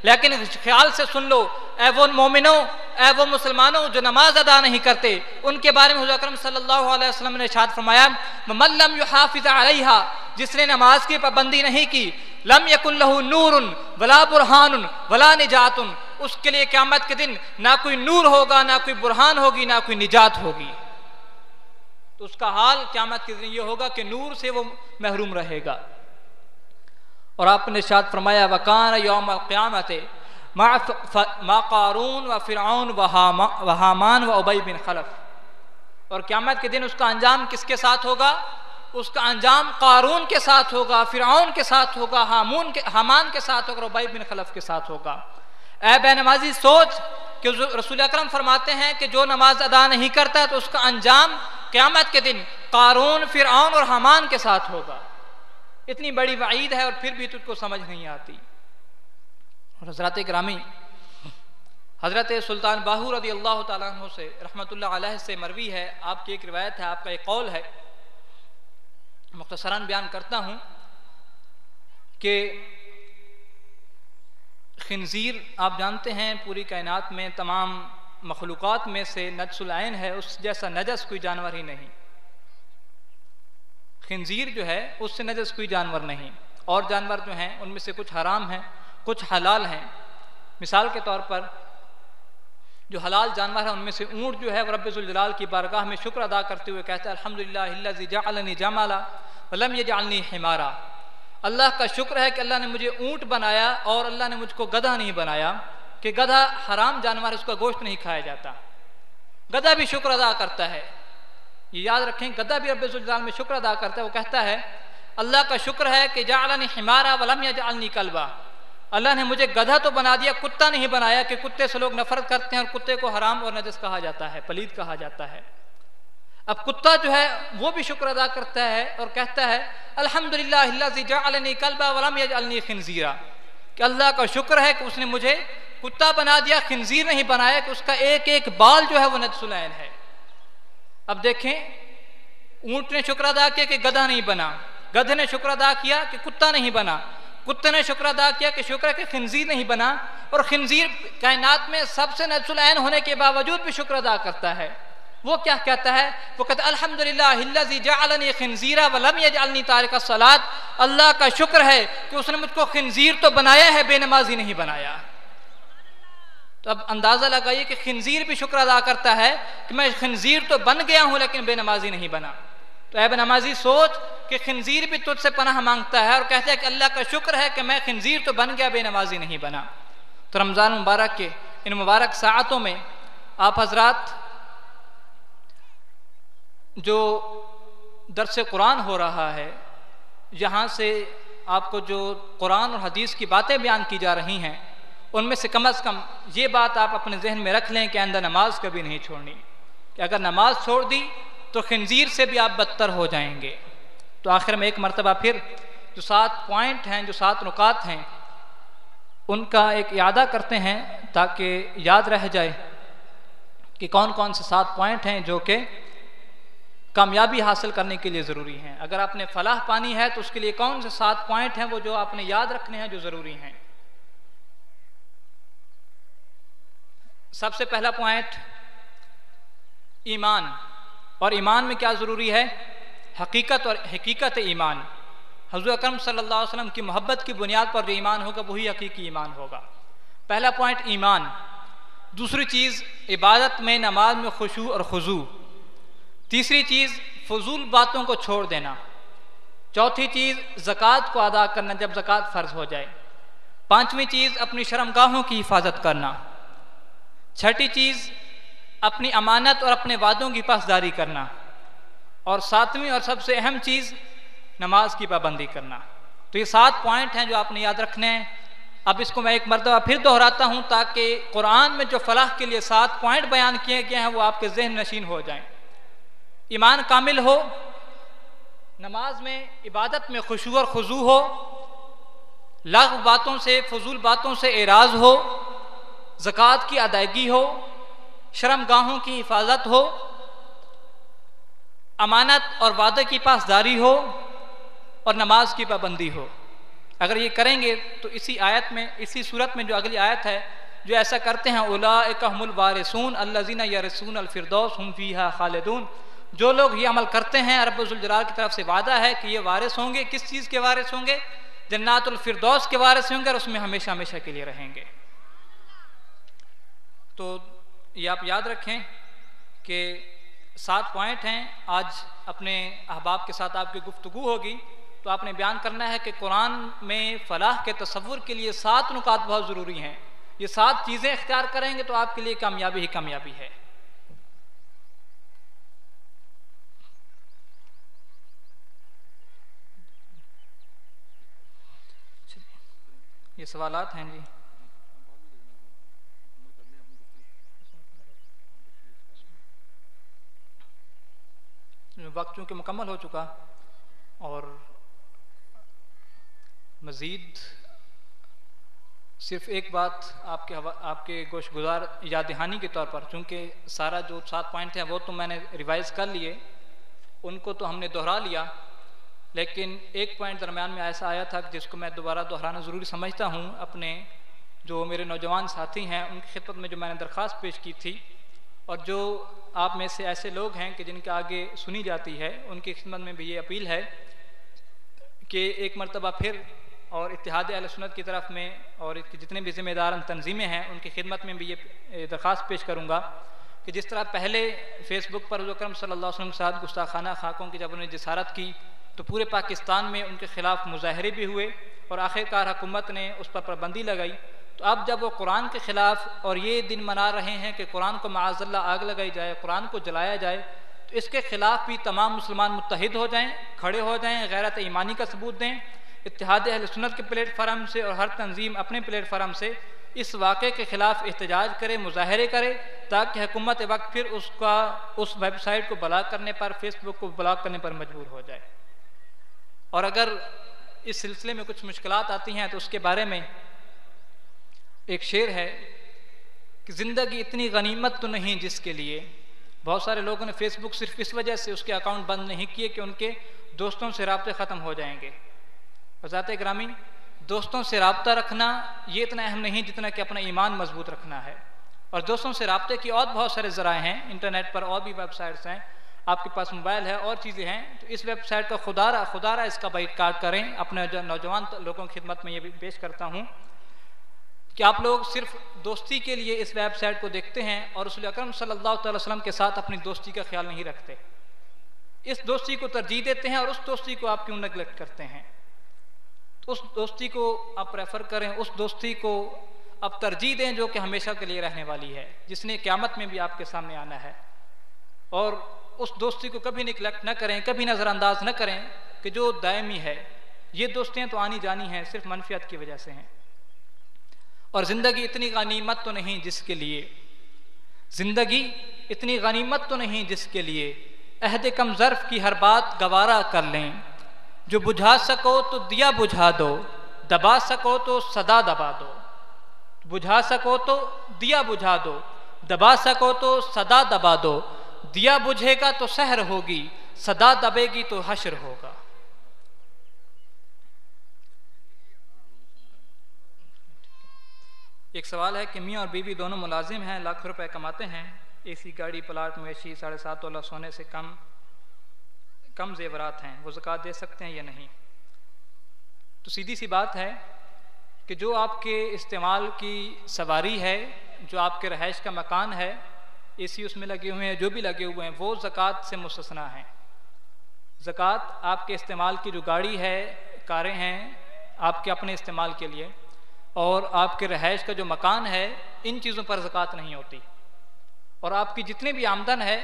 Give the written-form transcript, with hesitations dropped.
लेकिन ख्याल से सुन लो, ऐ वो मोमिनों, ऐ वो मुसलमानों जो नमाज अदा नहीं करते, उनके बारे में हुज़ूर अकरम सल्लल्लाहु अलैहि वसल्लम ने इरशाद फरमाया, मन लम युहाफिज़ अलैहा, जिसने नमाज की पाबंदी नहीं की, लम यकुन लहू नूरुन वला बुरहानुन वला निजातुन, उसके लिए क़यामत के दिन ना कोई नूर होगा, ना कोई बुरहान होगी, ना कोई निजात होगी। तो उसका हाल क़यामत के दिन ये होगा कि नूर से वो महरूम रहेगा। और आपने इरशाद फरमाया, वकान यौमल क़यामत मा क़ारून व फ़िरऔन व हामान व उबय बिन खलफ, और क़यामत के दिन उसका अंजाम किसके साथ होगा? उसका अंजाम क़ारून के साथ होगा, फ़िरऔन के साथ होगा, हामान के साथ होगा, उबय बिन खलफ के साथ होगा। ऐ बेनमाजी सोच कि रसूल अकरम फरमाते हैं कि जो नमाज अदा नहीं करता तो उसका अंजाम क़यामत के दिन क़ारून, फ़िरऔन और हामान के साथ होगा। इतनी बड़ी वईद है और फिर भी तुझको समझ नहीं आती। और हज़रत ग्रामी हज़रत सुल्तान बाहू रज़ी अल्लाह तआला अन्हु से रहमतुल्लाह अलैह से मरवी है, आपकी एक रिवायत है, आपका एक कौल है, मुख्तसरन बयान करता हूँ कि खिंजीर आप जानते हैं पूरी कायनात में तमाम मखलूक़ात में से नजसुल ऐन है, उस जैसा नजस कोई जानवर ही नहीं। खिंजीर जो है उससे नजस कोई जानवर नहीं। और जानवर जो हैं उनमें से कुछ हराम हैं, कुछ हलाल हैं। मिसाल के तौर पर जो हलाल जानवर है उनमें से ऊँट जो है रब्बे ज़ुल जलाल की बारगाह में शुक्र अदा करते हुए कहता है, अल्हम्दुलिल्लाहिल्लज़ी जअलनी जमाला वलम यजअलनी हिमारा। अल्लाह का शुक्र है कि अल्लाह ने मुझे ऊँट बनाया और अल्लाह ने मुझको गधा नहीं बनाया, कि गधा हराम जानवर, उसका गोश्त नहीं खाया जाता। गधा भी शुक्र अदा करता है, ये याद रखें, गधा भी रब्बे ज़ुल जलाल में शुक्र अदा करता है। वो कहता है अल्लाह का शुक्र है कि जअलनी हिमारा वलम यजअलनी कल्बा, अल्लाह ने मुझे गधा तो बना दिया, कुत्ता नहीं बनाया, कि कुत्ते से लोग नफरत करते हैं और कुत्ते को हराम और नजस कहा जाता है, पलीद कहा जाता है। अब कुत्ता जो है वो भी शुक्र अदा करता है और कहता है अल्हम्दुलिल्लाहिल्लज़ी जअलनी कल्बा वलम यजअलनी खिंजीरा, कि अल्लाह का शुक्र है कि उसने मुझे कुत्ता बना दिया, खिंजीर नहीं बनाया, कि उसका एक एक बाल जो है वो नजसुल ऐन है। अब देखें, ऊंट ने शुक्र अदा किया कि गधा नहीं बना, गधे ने शुक्र अदा किया कि कुत्ता नहीं बना, कुत्ते ने शुक्र अदा किया कि शुक्र है कि खिंजीर नहीं बना, और खिंजीर कायनात में सबसे नजसुल ऐन होने के बावजूद भी शुक्र अदा करता है। वो क्या कहता है? वो कहता है अल्हम्दुलिल्लाहिल्लज़ी जअलनी खिंजीरा वलम यजअलनी तारिका सलात, अल्लाह का शुक्र है कि उसने मुझको खिंजीर तो बनाया है, बेनमाजी नहीं बनाया। तो अब अंदाजा लगाइए कि खिंजीर भी शुक्र अदा करता है कि मैं खिंजीर तो बन गया हूं लेकिन बेनमाजी नहीं बना। तो ऐ बेनमाजी सोच कि खिंजीर भी तुझसे पनाह मांगता है और कहता है कि अल्लाह का शुक्र है कि मैं खिंजीर तो बन गया, बेनमाजी नहीं बना। तो रमज़ान मुबारक के इन मुबारक साअतों में आप हजरात जो दर्स कुरान हो रहा है, यहाँ से आपको जो कुरान और हदीस की बातें बयान की जा रही हैं, उनमें से कम ये बात आप अपने जहन में रख लें कि आइंदा नमाज कभी नहीं छोड़नी, कि अगर नमाज छोड़ दी तो खिंजीर से भी आप बदतर हो जाएंगे। तो आखिर में एक मरतबा फिर जो 7 पॉइंट हैं, जो 7 नुकात हैं, उनका एक यादा करते हैं ताकि याद रह जाए कि कौन कौन से 7 पॉइंट हैं जो कि कामयाबी हासिल करने के लिए ज़रूरी हैं। अगर आपने फलाह पानी है तो उसके लिए कौन से 7 पॉइंट हैं वो जो आपने याद रखने हैं, जो ज़रूरी हैं। सबसे पहला पॉइंट ईमान। और ईमान में क्या ज़रूरी है? हकीकत और हकीकत ईमान। हुज़ूर अकरम सल्लल्लाहु अलैहि वसल्लम की मोहब्बत की बुनियाद पर जो ईमान होगा वही हकीकी ईमान होगा। पहला पॉइंट ईमान। दूसरी चीज़ इबादत में, नमाज में खुशू और खुजू। तीसरी चीज़ फजूल बातों को छोड़ देना। चौथी चीज़ ज़कात को अदा करना जब ज़कात फ़र्ज हो जाए। पांचवी चीज़ अपनी शर्मगाहों की हिफाजत करना। छठी चीज़ अपनी अमानत और अपने वादों की पासदारी करना। और सातवीं और सबसे अहम चीज़ नमाज की पाबंदी करना। तो ये 7 पॉइंट हैं जो आपने याद रखने हैं। अब इसको मैं एक मरतबा फिर दोहराता हूँ ताकि कुरान में जो फलाह के लिए 7 पॉइंट बयान किए गए हैं वो आपके जहन नशीन हो जाएं। ईमान कामिल हो, नमाज में, इबादत में खुशू और खुजू हो, लग़्व बातों से, फजूल बातों से एराज़ हो, ज़कात की अदायगी हो, शर्मगाहों की हिफाजत हो, अमानत और वादे की पासदारी हो और नमाज की पाबंदी हो। अगर ये करेंगे तो इसी आयत में, इसी सूरत में जो अगली आयत है, जो ऐसा करते हैं उलाइका हुमुल वारिसून अल्लज़ीना यरिसून अल फिरदौस हुम फीहा खालिदून, जो लोग ये अमल करते हैं, रब्बुल ज़ुल जलाल की तरफ से वादा है कि ये वारिस होंगे। किस चीज़ के वारिस होंगे? जन्नातुल फिरदौस के वारिस होंगे और उसमें हमेशा हमेशा के लिए रहेंगे। तो ये आप याद रखें कि 7 पॉइंट हैं। आज अपने अहबाब के साथ आपकी गुफ्तगू होगी तो आपने बयान करना है कि कुरान में फलाह के तसव्वुर के लिए 7 नुकात बहुत ज़रूरी हैं। ये 7 चीज़ें इख्तियार करेंगे तो आपके लिए कामयाबी ही कामयाबी है। ये सवालात हैं जी। वक्त चूँकि मुकम्मल हो चुका और मज़ीद सिर्फ एक बात आपके गोशगुजार याद दहानी के तौर पर, चूँकि सारा जो 7 पॉइंट हैं वो तो मैंने रिवाइज़ कर लिए, उनको तो हमने दोहरा लिया, लेकिन एक पॉइंट दरमियान में ऐसा आया था जिसको मैं दोबारा दोहराना ज़रूरी समझता हूँ। अपने जो मेरे नौजवान साथी हैं उनकी खिदमत में जो मैंने दरख्वास्त पेश की थी, और जो आप में से ऐसे लोग हैं कि जिनके आगे सुनी जाती है, उनकी खिदमत में भी ये अपील है कि एक मरतबा फिर और इत्तेहाद अहले सुन्नत की तरफ में और इसकी जितने भी ज़िम्मेदार तंजीमें हैं उनकी खिदमत में भी ये दरख्वास्त पेश करूँगा कि जिस तरह पहले फ़ेसबुक पर हुज़ूर अकरम सल्लल्लाहु अलैहि वसल्लम के साथ गुस्ताखाना खाकों की जब उन्होंने जिसारत की तो पूरे पाकिस्तान में उनके ख़िलाफ़ मुजाहरे भी हुए और आखिरकार हुकूमत ने उस पर पाबंदी लगाई। तो अब जब वो कुरान के ख़िलाफ़ और ये दिन मना रहे हैं कि कुरान को माअज़ल्लाह आग लगाई जाए, कुरान को जलाया जाए, तो इसके ख़िलाफ़ भी तमाम मुसलमान मुत्तहिद हो जाएँ, खड़े हो जाएँ, गैरत ईमानी का सबूत दें। इत्तेहाद अहले सुन्नत के प्लेटफार्म से और हर तंजीम अपने प्लेटफार्म से इस वाक़े के ख़िलाफ़ एहतजाज करे, मुजाहरे करे, ताकि हुकूमत वक्त फिर उस वेबसाइट को ब्लॉक करने पर, फेसबुक को ब्लॉक करने पर मजबूर हो जाए। और अगर इस सिलसिले में कुछ मुश्किलात आती हैं तो उसके बारे में एक शेर है कि ज़िंदगी इतनी गनीमत तो नहीं जिसके लिए, बहुत सारे लोगों ने फेसबुक सिर्फ इस वजह से उसके अकाउंट बंद नहीं किए कि उनके दोस्तों से राब्ते ख़त्म हो जाएंगे। हज़रात ग्रामी, दोस्तों से राब्ता रखना ये इतना अहम नहीं जितना कि अपना ईमान मजबूत रखना है। और दोस्तों से राब्ते की और बहुत सारे ज़राए हैं, इंटरनेट पर और भी वेबसाइट्स हैं, आपके पास मोबाइल है और चीज़ें हैं। तो इस वेबसाइट का खुदारा इसका बाइकाट करें। अपने नौजवान लोगों की खिदमत में ये भी पेश करता हूँ कि आप लोग सिर्फ दोस्ती के लिए इस वेबसाइट को देखते हैं और रसूल अकरम सल्लल्लाहु अलैहि वसल्लम के साथ अपनी दोस्ती का ख्याल नहीं रखते। इस दोस्ती को तरजीह देते हैं और उस दोस्ती को आप क्यों नेगलेक्ट करते हैं? तो उस दोस्ती को आप प्रेफर करें, उस दोस्ती को आप तरजीह दें जो कि हमेशा के लिए रहने वाली है, जिसने क़यामत में भी आपके सामने आना है। और उस दोस्ती को कभी निगलेक्ट न करें, कभी नज़रअंदाज न करें कि जो दायमी है। ये दोस्तियाँ तो आनी जानी हैं, सिर्फ मनफियत की वजह से हैं। और ज़िंदगी इतनी गनीमत तो नहीं जिसके लिए, ज़िंदगी इतनी गनीमत तो नहीं जिसके लिए अहद कम ज़र्फ़ की हर बात गवारा कर लें। जो बुझा सको तो दिया बुझा दो, दबा सको तो सदा दबा दो। बुझा सको तो दिया बुझा दो, दबा सको तो सदा दबा दो। दिया बुझेगा तो सहर होगी, सदा दबेगी तो हश्र होगा। एक सवाल है कि मियाँ और बीवी दोनों मुलाजिम हैं, लाख रुपए कमाते हैं, एसी गाड़ी, प्लाट, मवेशी, 7.5 तोला सोने से कम जेवरात हैं, वो ज़कात दे सकते हैं या नहीं? तो सीधी सी बात है कि जो आपके इस्तेमाल की सवारी है, जो आपके रहायश का मकान है, एसी उसमें लगे हुए हैं, जो भी लगे हुए हैं, वो ज़कात से मुस्तस्ना हैं। ज़कात आपके इस्तेमाल की जो गाड़ी है, कारें हैं, आपके अपने इस्तेमाल के लिए, और आपके रहायश का जो मकान है, इन चीज़ों पर ज़कात नहीं होती। और आपकी जितनी भी आमदन है